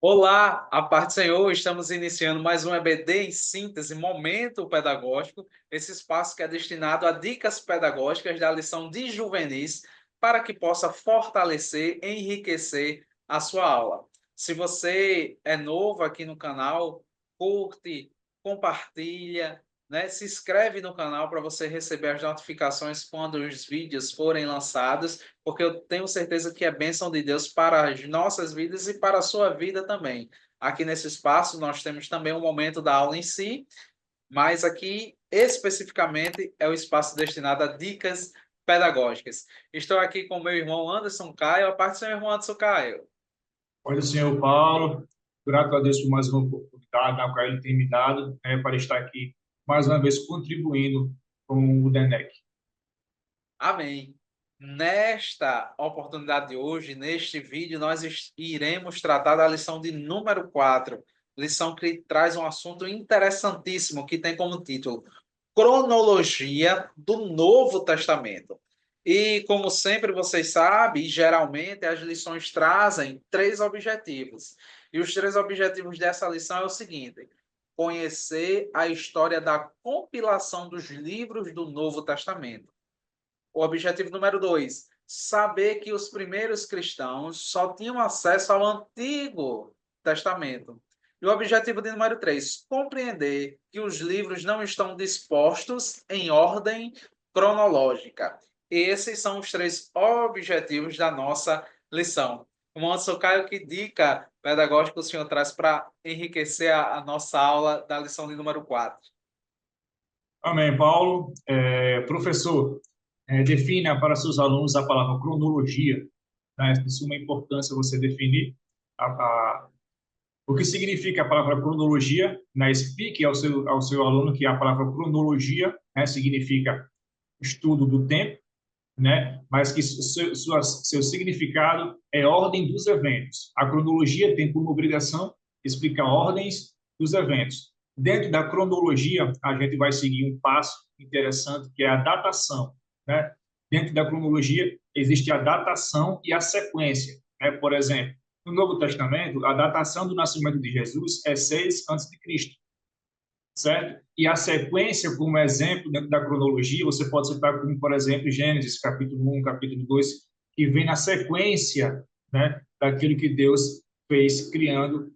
Olá, a paz do Senhor, estamos iniciando mais um EBD em síntese, momento pedagógico, esse espaço que é destinado a dicas pedagógicas da lição de juvenis para que possa fortalecer, enriquecer a sua aula. Se você é novo aqui no canal, curte, compartilha, né? Se inscreve no canal para você receber as notificações quando os vídeos forem lançados, porque eu tenho certeza que é bênção de Deus para as nossas vidas e para a sua vida também. Aqui nesse espaço nós temos também um momento da aula em si, mas aqui especificamente é o espaço destinado a dicas pedagógicas. Estou aqui com meu irmão Anderson Caio. A parte do seu irmão Anderson Caio. Olha, senhor Paulo, grato a Deus por mais uma oportunidade na qual ele tem me dado, para estar aqui mais uma vez contribuindo com o DENEC. Amém. Nesta oportunidade de hoje, neste vídeo, nós iremos tratar da lição de número 4, lição que traz um assunto interessantíssimo, que tem como título Cronologia do Novo Testamento. E, como sempre vocês sabem, geralmente as lições trazem três objetivos. E os três objetivos dessa lição é o seguinte: conhecer a história da compilação dos livros do Novo Testamento. O objetivo número 2, saber que os primeiros cristãos só tinham acesso ao Antigo Testamento. E o objetivo de número 3, compreender que os livros não estão dispostos em ordem cronológica. Esses são os três objetivos da nossa lição. Monson Caio, que dica pedagógica o senhor traz para enriquecer a nossa aula da lição de número 4? Amém, Paulo. Professor, defina para seus alunos a palavra cronologia, né? De suma importância você definir o que significa a palavra cronologia, né? Explique ao seu aluno que a palavra cronologia, né, significa estudo do tempo, né? Mas que seu significado é ordem dos eventos. A cronologia tem como obrigação explicar ordens dos eventos. Dentro da cronologia, a gente vai seguir um passo interessante, que é a datação, né? Dentro da cronologia, existe a datação e a sequência, né? Por exemplo, no Novo Testamento, a datação do nascimento de Jesus é 6 a.C., certo? E a sequência, como exemplo, dentro da cronologia, você pode citar como, por exemplo, Gênesis, capítulo 1, capítulo 2, que vem na sequência, né, daquilo que Deus fez, criando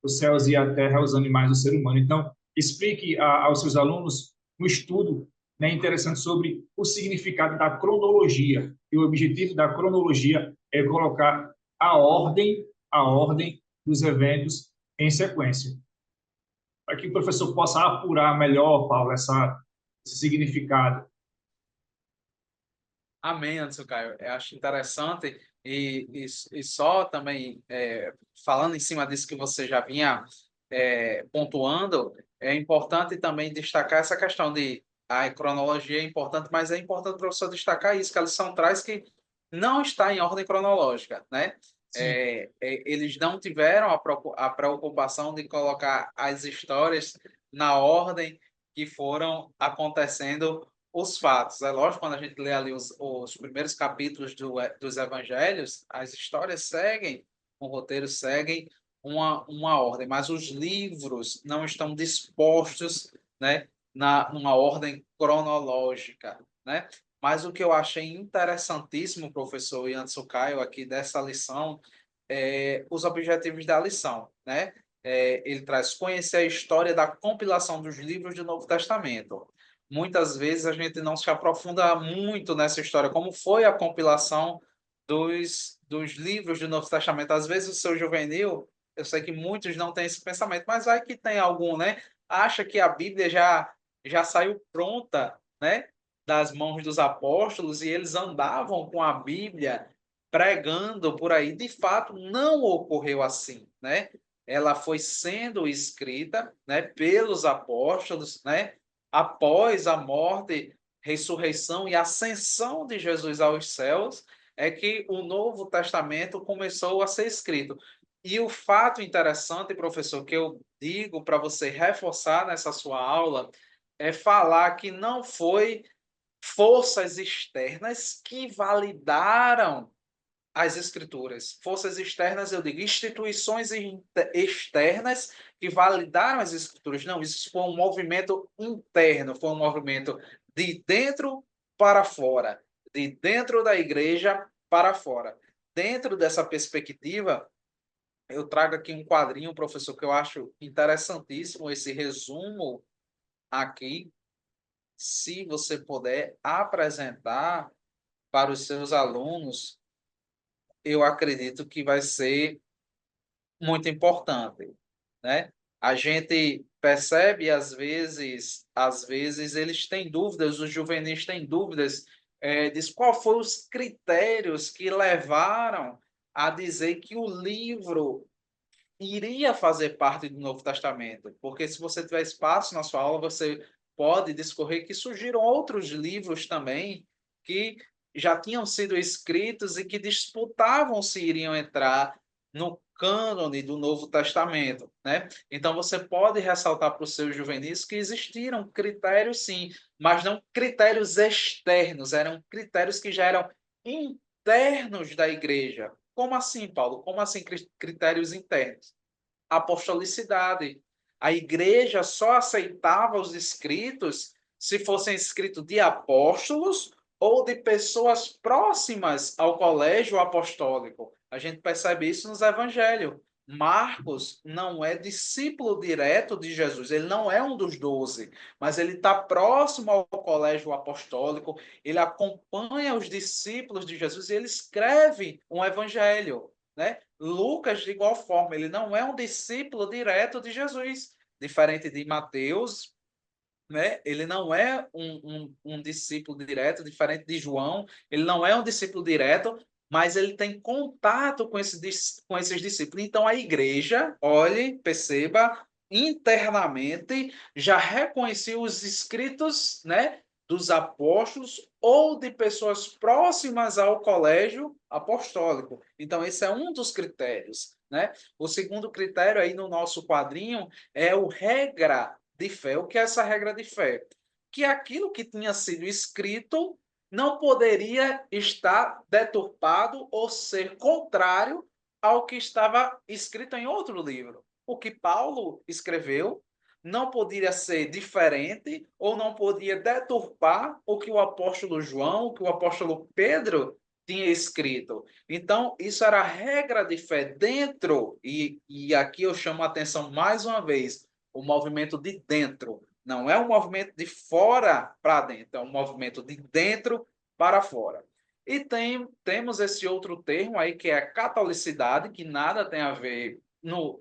os céus e a terra, os animais, o ser humano. Então, explique aos seus alunos um estudo, né, interessante sobre o significado da cronologia. E o objetivo da cronologia é colocar a ordem dos eventos em sequência, para que o professor possa apurar melhor, Paulo, esse significado. Amém, Anderson Caio. Eu acho interessante e só também falando em cima disso que você já vinha pontuando, é importante também destacar essa questão de a cronologia é importante, mas é importante o professor destacar isso, que a lição traz que não está em ordem cronológica, né? Sim, Eles não tiveram a preocupação de colocar as histórias na ordem que foram acontecendo os fatos. É lógico, quando a gente lê ali os primeiros capítulos dos evangelhos, as histórias seguem, o roteiro seguem uma ordem, mas os livros não estão dispostos, né, numa ordem cronológica, né? Mas o que eu achei interessantíssimo, professor Anderson Caio, aqui dessa lição, é os objetivos da lição, né? Ele traz conhecer a história da compilação dos livros do Novo Testamento. Muitas vezes a gente não se aprofunda muito nessa história, como foi a compilação dos livros do Novo Testamento. Às vezes o seu juvenil, eu sei que muitos não têm esse pensamento, mas vai que tem algum, né? Acha que a Bíblia já saiu pronta, né? Das mãos dos apóstolos e eles andavam com a Bíblia pregando por aí. De fato, não ocorreu assim, né? Ela foi sendo escrita, né, pelos apóstolos, né, após a morte, ressurreição e ascensão de Jesus aos céus, é que o Novo Testamento começou a ser escrito. E o fato interessante, professor, que eu digo para você reforçar nessa sua aula, é falar que não foi forças externas que validaram as escrituras. Forças externas, eu digo, instituições externas que validaram as escrituras. Não, isso foi um movimento interno, foi um movimento de dentro para fora, de dentro da igreja para fora. Dentro dessa perspectiva, eu trago aqui um quadrinho, professor, que eu acho interessantíssimo, esse resumo aqui, se você puder apresentar para os seus alunos, eu acredito que vai ser muito importante, né? A gente percebe às vezes eles têm dúvidas, os juvenis têm dúvidas, de qual foram os critérios que levaram a dizer que o livro iria fazer parte do Novo Testamento, porque se você tiver espaço na sua aula, você pode discorrer que surgiram outros livros também que já tinham sido escritos e que disputavam se iriam entrar no cânone do Novo Testamento, né? Então você pode ressaltar para os seus juvenis que existiram critérios sim, mas não critérios externos, eram critérios que já eram internos da igreja. Como assim, Paulo? Como assim critérios internos? Apostolicidade. A igreja só aceitava os escritos se fossem escritos de apóstolos ou de pessoas próximas ao colégio apostólico. A gente percebe isso nos evangelhos. Marcos não é discípulo direto de Jesus, ele não é um dos 12, mas ele está próximo ao colégio apostólico, ele acompanha os discípulos de Jesus e ele escreve um evangelho, né? Lucas, de igual forma, ele não é um discípulo direto de Jesus, diferente de Mateus, né? Ele não é um discípulo direto, diferente de João, ele não é um discípulo direto, mas ele tem contato com esses discípulos. Então, a igreja, olhe, perceba, internamente já reconhecia os escritos, né, dos apóstolos ou de pessoas próximas ao colégio apostólico. Então, esse é um dos critérios, né? O segundo critério aí no nosso quadrinho é o regra de fé. O que é essa regra de fé? Que aquilo que tinha sido escrito não poderia estar deturpado ou ser contrário ao que estava escrito em outro livro. O que Paulo escreveu não poderia ser diferente ou não podia deturpar o que o apóstolo João, o que o apóstolo Pedro tinha escrito. Então, isso era a regra de fé dentro, e aqui eu chamo a atenção mais uma vez, o movimento de dentro. Não é um movimento de fora para dentro, é um movimento de dentro para fora. E temos esse outro termo aí, que é a catolicidade, que nada tem a ver no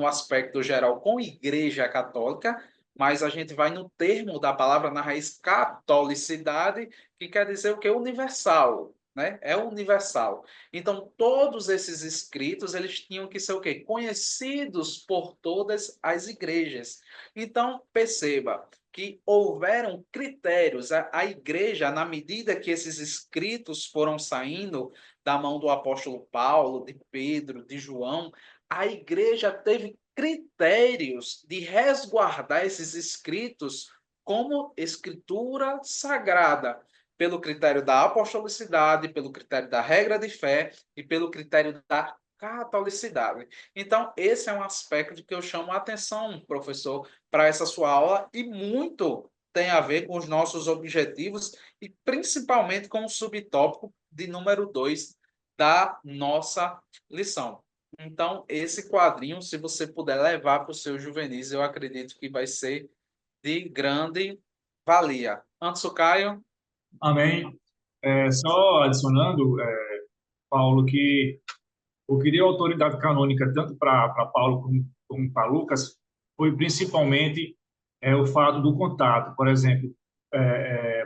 aspecto geral com igreja católica, mas a gente vai no termo da palavra, na raiz catolicidade, que quer dizer o que? Universal, né? É universal. Então, todos esses escritos, eles tinham que ser o quê? Conhecidos por todas as igrejas. Então, perceba que houveram critérios. A igreja, na medida que esses escritos foram saindo da mão do apóstolo Paulo, de Pedro, de João, a igreja teve critérios de resguardar esses escritos como escritura sagrada, pelo critério da apostolicidade, pelo critério da regra de fé e pelo critério da catolicidade. Então, esse é um aspecto que eu chamo a atenção, professor, para essa sua aula, e muito tem a ver com os nossos objetivos e principalmente com o subtópico de número 2 da nossa lição. Então, esse quadrinho, se você puder levar para os seus juvenis, eu acredito que vai ser de grande valia. Antes, o Caio. Amém. Só adicionando, Paulo, que o que deu autoridade canônica tanto para Paulo como para Lucas foi principalmente o fato do contato. Por exemplo,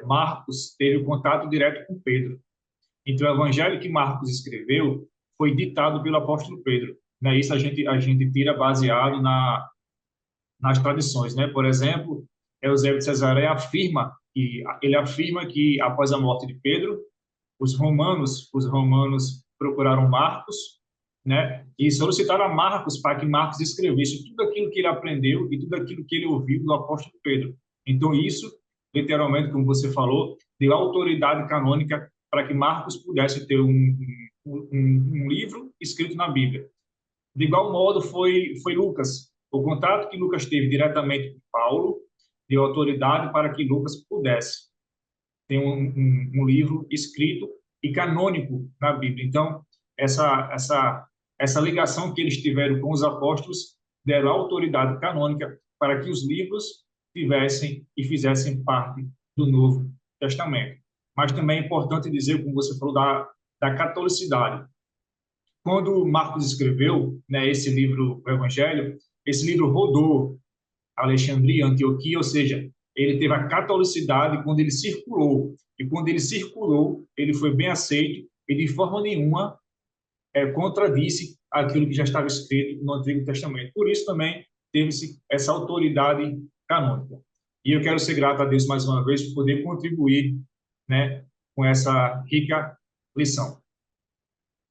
Marcos teve o contato direto com Pedro. Então, o evangelho que Marcos escreveu foi ditado pelo apóstolo Pedro. Né? Isso a gente tira baseado nas tradições. Né? Por exemplo, Eusébio de Cesareia afirma que após a morte de Pedro, os romanos procuraram Marcos, né, e solicitaram a Marcos para que Marcos escrevesse tudo aquilo que ele aprendeu e tudo aquilo que ele ouviu do apóstolo Pedro. Então, isso, literalmente, como você falou, deu autoridade canônica para que Marcos pudesse ter um livro escrito na Bíblia. De igual modo, foi Lucas. O contato que Lucas teve diretamente com Paulo deu autoridade para que Lucas pudesse ter um livro escrito e canônico na Bíblia. Então, essa ligação que eles tiveram com os apóstolos deram autoridade canônica para que os livros tivessem e fizessem parte do Novo Testamento. Mas também é importante dizer, como você falou, da catolicidade. Quando Marcos escreveu, né, esse livro, o Evangelho, esse livro rodou Alexandria, Antioquia, ou seja, ele teve a catolicidade quando ele circulou. E quando ele circulou, ele foi bem aceito e de forma nenhuma contradisse aquilo que já estava escrito no Antigo Testamento. Por isso também teve-se essa autoridade canônica. E eu quero ser grato a Deus mais uma vez por poder contribuir, né, com essa rica lição.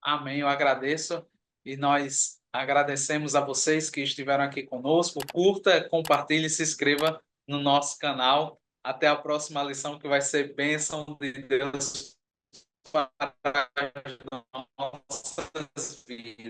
Amém, eu agradeço e nós agradecemos a vocês que estiveram aqui conosco. Curta, compartilhe e se inscreva no nosso canal. Até a próxima lição, que vai ser bênção de Deus para as nossas vidas.